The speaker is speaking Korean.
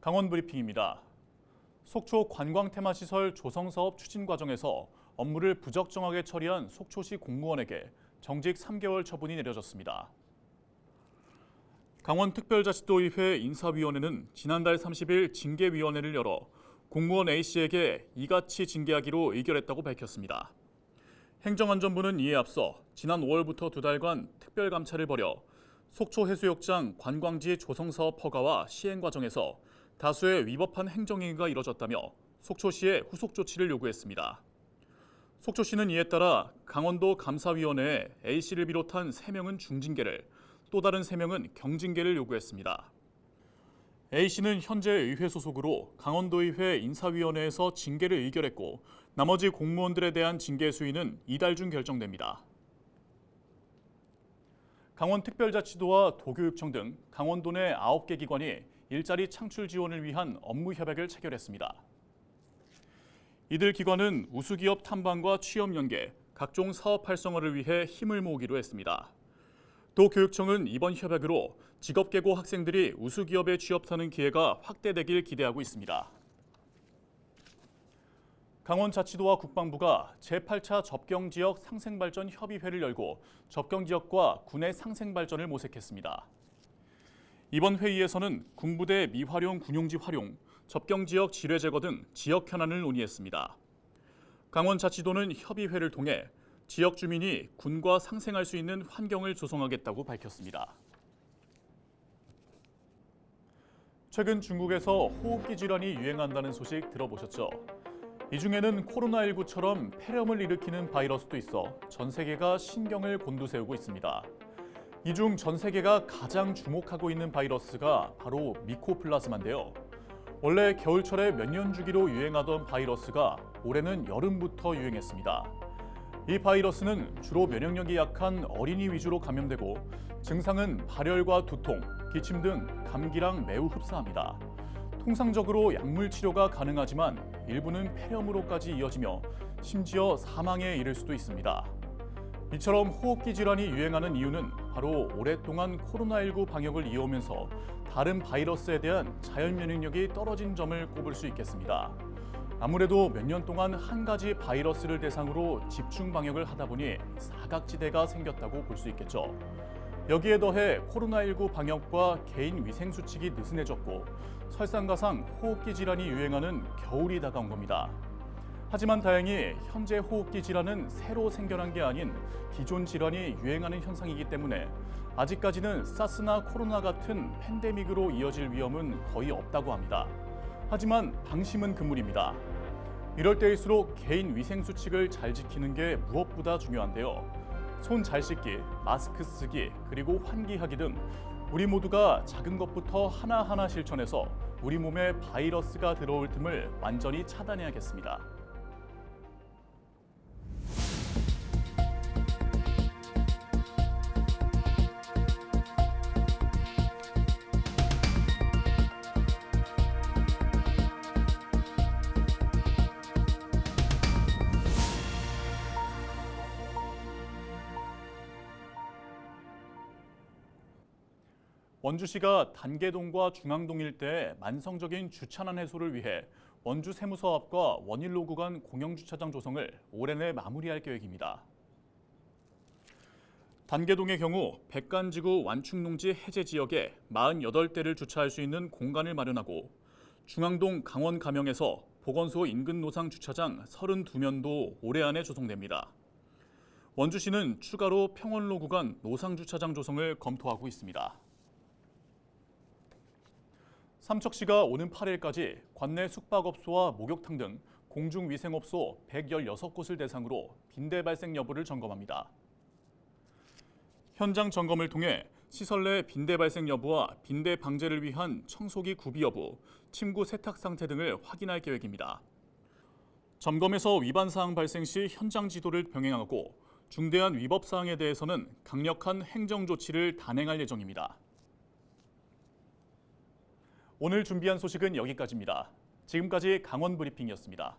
강원 브리핑입니다. 속초 관광테마시설 조성사업 추진 과정에서 업무를 부적정하게 처리한 속초시 공무원에게 정직 3개월 처분이 내려졌습니다. 강원특별자치도의회 인사위원회는 지난달 30일 징계위원회를 열어 공무원 A씨에게 이같이 징계하기로 의결했다고 밝혔습니다. 행정안전부는 이에 앞서 지난 5월부터 2달간 특별감찰을 벌여 속초해수욕장 관광지 조성사업 허가와 시행 과정에서 다수의 위법한 행정행위가 이뤄졌다며 속초시에 후속 조치를 요구했습니다. 속초시는 이에 따라 강원도 감사위원회에 A씨를 비롯한 3명은 중징계를, 또 다른 3명은 경징계를 요구했습니다. A씨는 현재 의회 소속으로 강원도의회 인사위원회에서 징계를 의결했고 나머지 공무원들에 대한 징계 수위는 이달 중 결정됩니다. 강원특별자치도와 도교육청 등 강원도 내 9개 기관이 일자리 창출 지원을 위한 업무 협약을 체결했습니다. 이들 기관은 우수기업 탐방과 취업 연계, 각종 사업 활성화를 위해 힘을 모으기로 했습니다. 도교육청은 이번 협약으로 직업계고 학생들이 우수기업에 취업하는 기회가 확대되길 기대하고 있습니다. 강원자치도와 국방부가 제8차 접경지역 상생발전 협의회를 열고 접경지역과 군의 상생발전을 모색했습니다. 이번 회의에서는 군부대 미활용 군용지 활용, 접경지역 지뢰 제거 등 지역 현안을 논의했습니다. 강원자치도는 협의회를 통해 지역 주민이 군과 상생할 수 있는 환경을 조성하겠다고 밝혔습니다. 최근 중국에서 호흡기 질환이 유행한다는 소식 들어보셨죠? 이 중에는 코로나19처럼 폐렴을 일으키는 바이러스도 있어 전 세계가 신경을 곤두세우고 있습니다. 이 중 전 세계가 가장 주목하고 있는 바이러스가 바로 미코플라즈마인데요. 원래 겨울철에 몇 년 주기로 유행하던 바이러스가 올해는 여름부터 유행했습니다. 이 바이러스는 주로 면역력이 약한 어린이 위주로 감염되고 증상은 발열과 두통, 기침 등 감기랑 매우 흡사합니다. 통상적으로 약물 치료가 가능하지만 일부는 폐렴으로까지 이어지며 심지어 사망에 이를 수도 있습니다. 이처럼 호흡기 질환이 유행하는 이유는 바로 오랫동안 코로나19 방역을 이어오면서 다른 바이러스에 대한 자연 면역력이 떨어진 점을 꼽을 수 있겠습니다. 아무래도 몇 년 동안 한 가지 바이러스를 대상으로 집중 방역을 하다 보니 사각지대가 생겼다고 볼 수 있겠죠. 여기에 더해 코로나19 방역과 개인 위생 수칙이 느슨해졌고 설상가상 호흡기 질환이 유행하는 겨울이 다가온 겁니다. 하지만 다행히 현재 호흡기 질환은 새로 생겨난 게 아닌 기존 질환이 유행하는 현상이기 때문에 아직까지는 사스나 코로나 같은 팬데믹으로 이어질 위험은 거의 없다고 합니다. 하지만 방심은 금물입니다. 이럴 때일수록 개인 위생 수칙을 잘 지키는 게 무엇보다 중요한데요. 손 잘 씻기, 마스크 쓰기, 그리고 환기하기 등 우리 모두가 작은 것부터 하나하나 실천해서 우리 몸에 바이러스가 들어올 틈을 완전히 차단해야겠습니다. 원주시가 단계동과 중앙동 일대의 만성적인 주차난 해소를 위해 원주 세무서합과 원일로 구간 공영주차장 조성을 올해 내 마무리할 계획입니다. 단계동의 경우 백간지구 완충농지 해제 지역에 48대를 주차할 수 있는 공간을 마련하고 중앙동 강원 가명에서 보건소 인근 노상 주차장 32면도 올해 안에 조성됩니다. 원주시는 추가로 평원로 구간 노상 주차장 조성을 검토하고 있습니다. 삼척시가 오는 8일까지 관내 숙박업소와 목욕탕 등 공중위생업소 116곳을 대상으로 빈대 발생 여부를 점검합니다. 현장 점검을 통해 시설 내 빈대 발생 여부와 빈대 방제를 위한 청소기 구비 여부, 침구 세탁 상태 등을 확인할 계획입니다. 점검에서 위반 사항 발생 시 현장 지도를 병행하고 중대한 위법 사항에 대해서는 강력한 행정 조치를 단행할 예정입니다. 오늘 준비한 소식은 여기까지입니다. 지금까지 강원 브리핑이었습니다.